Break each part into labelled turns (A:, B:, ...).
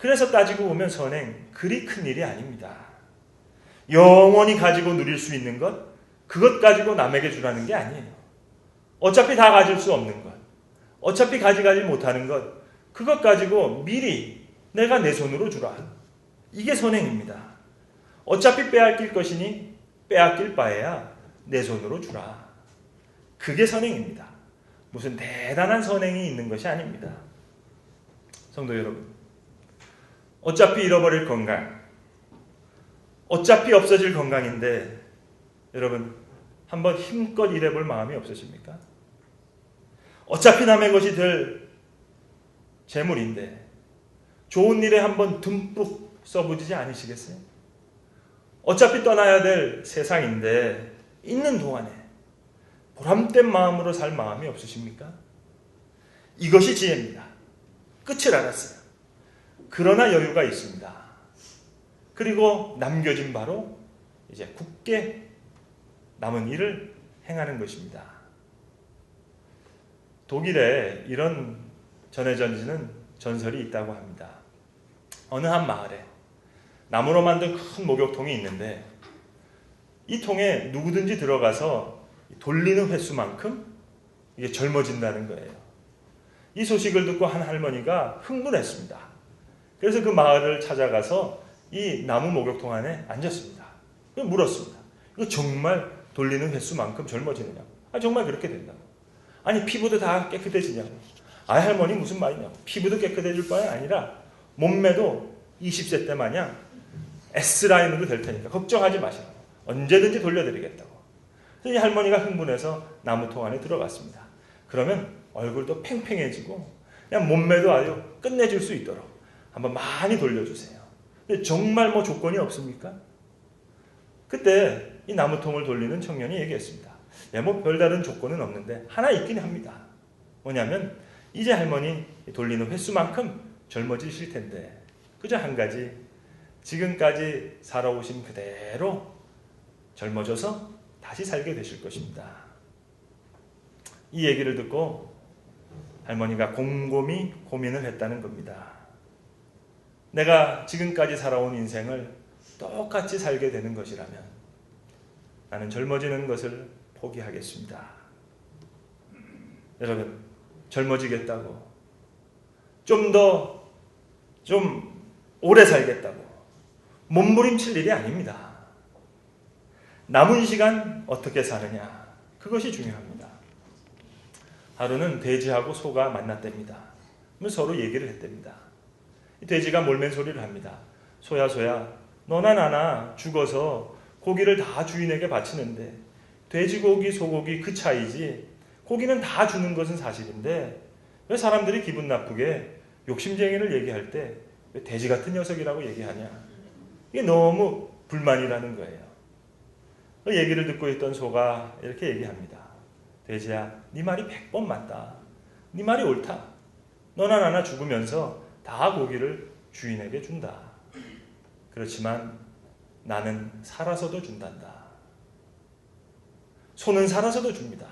A: 그래서 따지고 보면 선행 그리 큰 일이 아닙니다. 영원히 가지고 누릴 수 있는 것, 그것 가지고 남에게 주라는 게 아니에요. 어차피 다 가질 수 없는 것, 어차피 가져가지 못하는 것, 그것 가지고 미리 내가 내 손으로 주라. 이게 선행입니다. 어차피 빼앗길 것이니 빼앗길 바에야 내 손으로 주라. 그게 선행입니다. 무슨 대단한 선행이 있는 것이 아닙니다. 성도 여러분, 어차피 잃어버릴 건강, 어차피 없어질 건강인데 여러분 한번 힘껏 일해볼 마음이 없으십니까? 어차피 남의 것이 될 재물인데 좋은 일에 한번 듬뿍 써보지 않으시겠어요? 어차피 떠나야 될 세상인데 있는 동안에 보람된 마음으로 살 마음이 없으십니까? 이것이 지혜입니다. 끝을 알았어요. 그러나 여유가 있습니다. 그리고 남겨진 바로 이제 굳게 남은 일을 행하는 것입니다. 독일에 이런 전해져지는 전설이 있다고 합니다. 어느 한 마을에 나무로 만든 큰 목욕통이 있는데 이 통에 누구든지 들어가서 돌리는 횟수만큼 이게 젊어진다는 거예요. 이 소식을 듣고 한 할머니가 흥분했습니다. 그래서 그 마을을 찾아가서 이 나무 목욕통 안에 앉았습니다. 물었습니다. 이거 정말 돌리는 횟수만큼 젊어지느냐고. 정말 그렇게 된다고. 아니 피부도 다 깨끗해지냐고. 할머니 무슨 말이냐고. 피부도 깨끗해질 뿐 아니라 몸매도 20세 때 마냥 S라인으로 될 테니까 걱정하지 마시라고. 언제든지 돌려드리겠다고. 이 할머니가 흥분해서 나무통 안에 들어갔습니다. 그러면 얼굴도 팽팽해지고 그냥 몸매도 아주 끝내줄 수 있도록 한번 많이 돌려주세요. 근데 정말 뭐 조건이 없습니까? 그때 이 나무통을 돌리는 청년이 얘기했습니다. 뭐 별다른 조건은 없는데 하나 있긴 합니다. 뭐냐면 이제 할머니 돌리는 횟수만큼 젊어지실 텐데 그저 한 가지, 지금까지 살아오신 그대로 젊어져서 다시 살게 되실 것입니다. 이 얘기를 듣고 할머니가 곰곰이 고민을 했다는 겁니다. 내가 지금까지 살아온 인생을 똑같이 살게 되는 것이라면 나는 젊어지는 것을 포기하겠습니다. 여러분, 젊어지겠다고 좀 오래 살겠다고 몸부림칠 일이 아닙니다. 남은 시간 어떻게 사느냐, 그것이 중요합니다. 하루는 돼지하고 소가 만났답니다. 서로 얘기를 했답니다. 돼지가 몰맨 소리를 합니다. 소야 너나 나나 죽어서 고기를 다 주인에게 바치는데 돼지고기 소고기 그 차이지 고기는 다 주는 것은 사실인데 왜 사람들이 기분 나쁘게 욕심쟁이를 얘기할 때 왜 돼지 같은 녀석이라고 얘기하냐. 이게 너무 불만이라는 거예요. 그 얘기를 듣고 있던 소가 이렇게 얘기합니다. 돼지야, 네 말이 100번 맞다. 네 말이 옳다. 너나 나나 죽으면서 다 고기를 주인에게 준다. 그렇지만 나는 살아서도 준단다. 소는 살아서도 줍니다.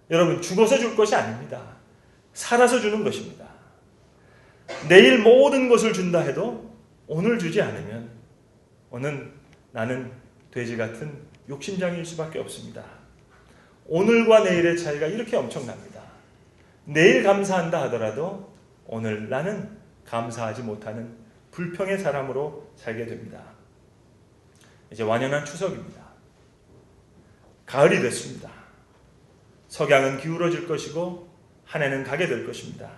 A: 여러분, 죽어서 줄 것이 아닙니다. 살아서 주는 것입니다. 내일 모든 것을 준다 해도 오늘 주지 않으면 오늘 나는 돼지 같은 욕심장일 수밖에 없습니다. 오늘과 내일의 차이가 이렇게 엄청납니다. 내일 감사한다 하더라도 오늘 나는 감사하지 못하는 불평의 사람으로 살게 됩니다. 이제 완연한 추석입니다. 가을이 됐습니다. 석양은 기울어질 것이고 한 해는 가게 될 것입니다.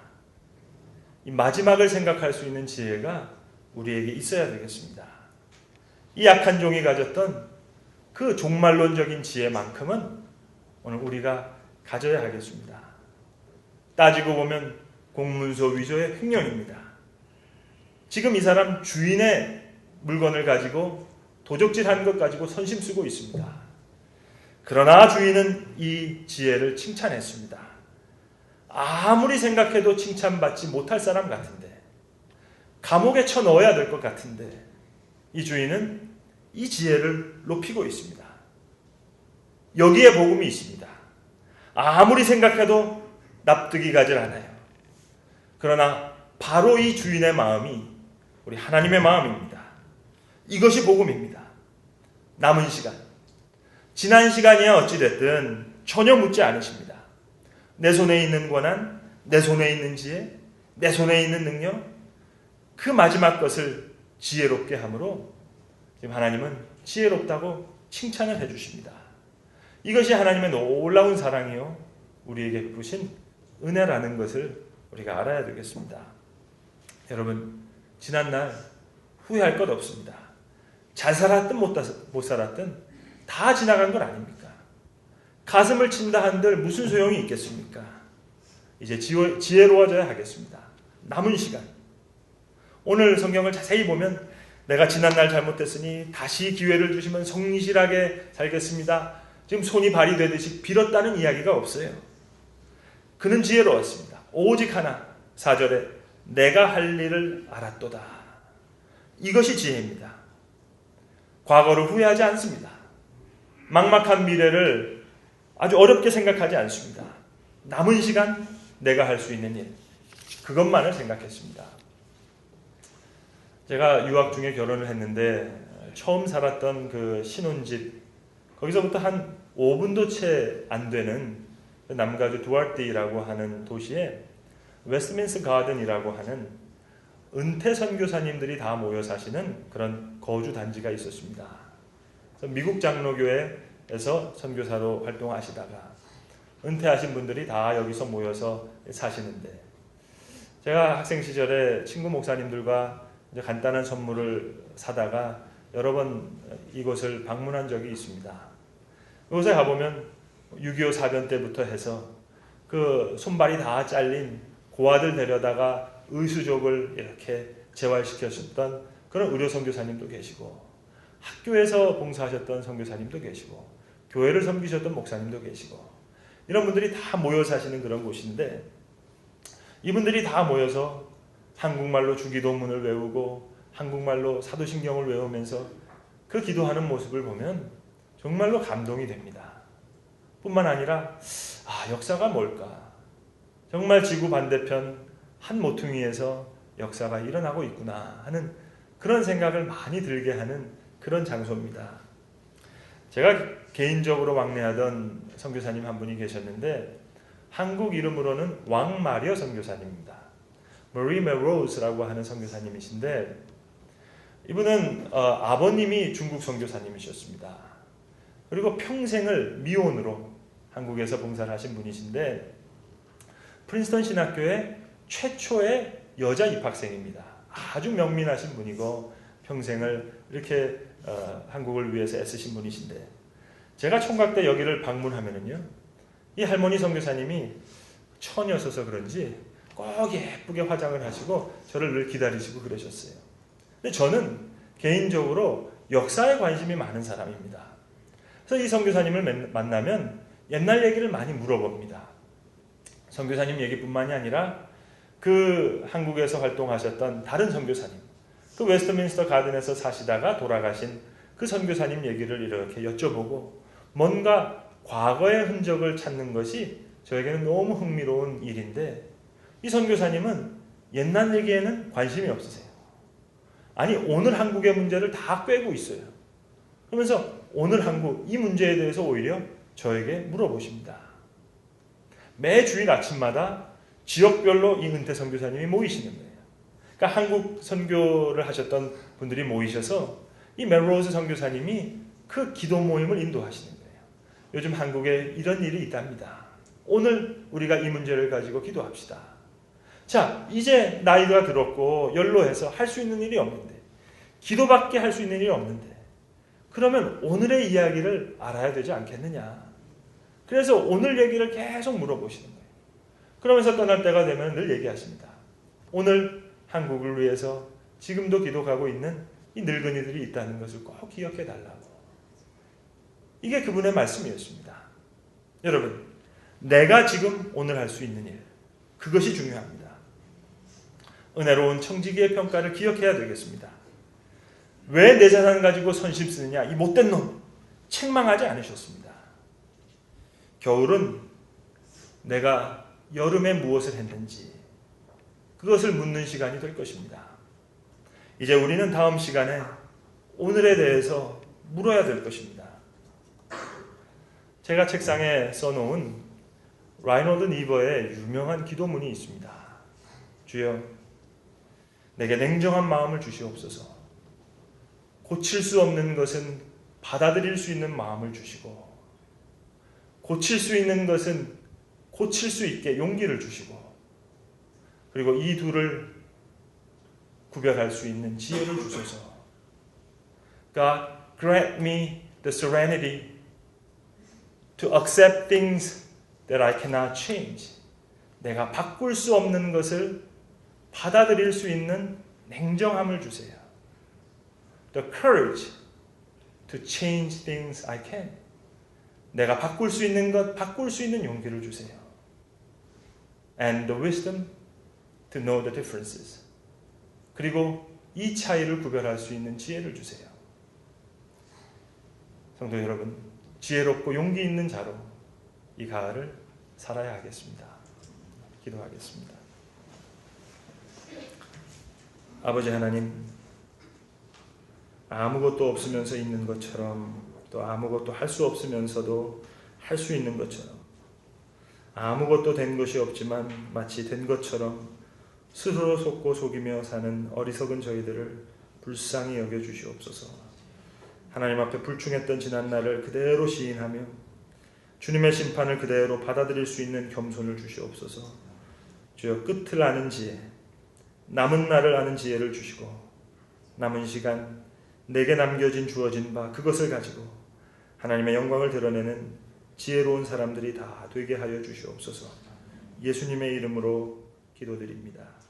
A: 이 마지막을 생각할 수 있는 지혜가 우리에게 있어야 되겠습니다. 이 약한 종이 가졌던 그 종말론적인 지혜만큼은 오늘 우리가 가져야 하겠습니다. 따지고 보면 공문서 위조의 횡령입니다. 지금 이 사람 주인의 물건을 가지고 도적질하는 것 가지고 선심 쓰고 있습니다. 그러나 주인은 이 지혜를 칭찬했습니다. 아무리 생각해도 칭찬받지 못할 사람 같은데, 감옥에 쳐넣어야 될 것 같은데 이 주인은 이 지혜를 높이고 있습니다. 여기에 복음이 있습니다. 아무리 생각해도 납득이 가질 않아요. 그러나 바로 이 주인의 마음이 우리 하나님의 마음입니다. 이것이 복음입니다. 남은 시간, 지난 시간이야 어찌됐든 전혀 묻지 않으십니다. 내 손에 있는 권한, 내 손에 있는 지혜, 내 손에 있는 능력, 그 마지막 것을 지혜롭게 함으로 지금 하나님은 지혜롭다고 칭찬을 해주십니다. 이것이 하나님의 놀라운 사랑이요 우리에게 베푸신 은혜라는 것을 우리가 알아야 되겠습니다. 여러분, 지난날 후회할 것 없습니다. 잘 살았든 못 살았든 다 지나간 건 아닙니까? 가슴을 친다 한들 무슨 소용이 있겠습니까? 이제 지혜로워져야 하겠습니다. 남은 시간, 오늘 성경을 자세히 보면 내가 지난날 잘못했으니 다시 기회를 주시면 성실하게 살겠습니다. 지금 손이 발이 되듯이 빌었다는 이야기가 없어요. 그는 지혜로웠습니다. 오직 하나, 4절에 내가 할 일을 알았도다. 이것이 지혜입니다. 과거를 후회하지 않습니다. 막막한 미래를 아주 어렵게 생각하지 않습니다. 남은 시간 내가 할 수 있는 일, 그것만을 생각했습니다. 제가 유학 중에 결혼을 했는데 처음 살았던 그 신혼집, 거기서부터 한 5분도 채 안 되는 남가주 두알디라고 하는 도시에 웨스트민스터 가든이라고 하는 은퇴 선교사님들이 다 모여 사시는 그런 거주 단지가 있었습니다. 그래서 미국 장로교회에서 선교사로 활동하시다가 은퇴하신 분들이 다 여기서 모여서 사시는데, 제가 학생 시절에 친구 목사님들과 이제 간단한 선물을 사다가 여러 번 이곳을 방문한 적이 있습니다. 이곳에 가보면 6.25 사변 때부터 해서 그 손발이 다 잘린 고아들 데려다가 의수족을 이렇게 재활시켰었던 그런 의료 선교사님도 계시고, 학교에서 봉사하셨던 선교사님도 계시고, 교회를 섬기셨던 목사님도 계시고, 이런 분들이 다 모여 사시는 그런 곳인데, 이분들이 다 모여서 한국말로 주기도문을 외우고 한국말로 사도신경을 외우면서 그 기도하는 모습을 보면 정말로 감동이 됩니다. 뿐만 아니라 역사가 뭘까? 정말 지구 반대편 한 모퉁이에서 역사가 일어나고 있구나 하는 그런 생각을 많이 들게 하는 그런 장소입니다. 제가 개인적으로 왕래하던 선교사님 한 분이 계셨는데, 한국 이름으로는 왕마리아 선교사님입니다. 머리 멜로스라고 하는 선교사님이신데, 이분은 아버님이 중국 선교사님이셨습니다. 그리고 평생을 미혼으로 한국에서 봉사를 하신 분이신데, 프린스턴 신학교의 최초의 여자 입학생입니다. 아주 명민하신 분이고 평생을 이렇게 한국을 위해서 애쓰신 분이신데, 제가 총각 때 여기를 방문하면은요, 이 할머니 선교사님이 처녀셔서 그런지 꼭 예쁘게 화장을 하시고 저를 늘 기다리시고 그러셨어요. 근데 저는 개인적으로 역사에 관심이 많은 사람입니다. 그래서 이 선교사님을 만나면 옛날 얘기를 많이 물어봅니다. 선교사님 얘기뿐만이 아니라 그 한국에서 활동하셨던 다른 선교사님, 그 웨스트민스터 가든에서 사시다가 돌아가신 그 선교사님 얘기를 이렇게 여쭤보고, 뭔가 과거의 흔적을 찾는 것이 저에게는 너무 흥미로운 일인데, 이 선교사님은 옛날 얘기에는 관심이 없으세요. 아니, 오늘 한국의 문제를 다 꿰고 있어요. 그러면서 오늘 한국, 이 문제에 대해서 오히려 저에게 물어보십니다. 매 주일 아침마다 지역별로 이 은퇴 선교사님이 모이시는 거예요. 그러니까 한국 선교를 하셨던 분들이 모이셔서 이 멜로스 선교사님이 그 기도 모임을 인도하시는 거예요. 요즘 한국에 이런 일이 있답니다. 오늘 우리가 이 문제를 가지고 기도합시다. 자, 이제 나이가 들었고 연로해서 할 수 있는 일이 없는데, 기도밖에 할 수 있는 일이 없는데, 그러면 오늘의 이야기를 알아야 되지 않겠느냐. 그래서 오늘 얘기를 계속 물어보시는 거예요. 그러면서 떠날 때가 되면 늘 얘기하십니다. 오늘 한국을 위해서 지금도 기도하고 있는 이 늙은이들이 있다는 것을 꼭 기억해 달라고. 이게 그분의 말씀이었습니다. 여러분, 내가 지금 오늘 할 수 있는 일, 그것이 중요합니다. 은혜로운 청지기의 평가를 기억해야 되겠습니다. 왜 내 재산 가지고 선심 쓰느냐, 이 못된 놈, 책망하지 않으셨습니다. 겨울은 내가 여름에 무엇을 했는지 그것을 묻는 시간이 될 것입니다. 이제 우리는 다음 시간에 오늘에 대해서 물어야 될 것입니다. 제가 책상에 써놓은 라이너드 니버의 유명한 기도문이 있습니다. 주여, 내게 냉정한 마음을 주시옵소서. 고칠 수 없는 것은 받아들일 수 있는 마음을 주시고, 고칠 수 있는 것은 고칠 수 있게 용기를 주시고, 그리고 이 둘을 구별할 수 있는 지혜를 주소서. God, grant me the serenity to accept things that I cannot change. 내가 바꿀 수 없는 것을 받아들일 수 있는 냉정함을 주세요. The courage to change things I can. 내가 바꿀 수 있는 것, 바꿀 수 있는 용기를 주세요. And the wisdom to know the differences. 그리고 이 차이를 구별할 수 있는 지혜를 주세요. 성도 여러분, 지혜롭고 용기 있는 자로 이 가을을 살아야 하겠습니다. 기도하겠습니다. 아버지 하나님, 아무것도 없으면서 있는 것처럼, 또 아무것도 할 수 없으면서도 할 수 있는 것처럼, 아무것도 된 것이 없지만 마치 된 것처럼 스스로 속고 속이며 사는 어리석은 저희들을 불쌍히 여겨주시옵소서. 하나님 앞에 불충했던 지난날을 그대로 시인하며 주님의 심판을 그대로 받아들일 수 있는 겸손을 주시옵소서. 주여, 끝을 아는 지혜, 남은 날을 아는 지혜를 주시고, 남은 시간 내게 남겨진 주어진 바 그것을 가지고 하나님의 영광을 드러내는 지혜로운 사람들이 다 되게 하여 주시옵소서. 예수님의 이름으로 기도드립니다.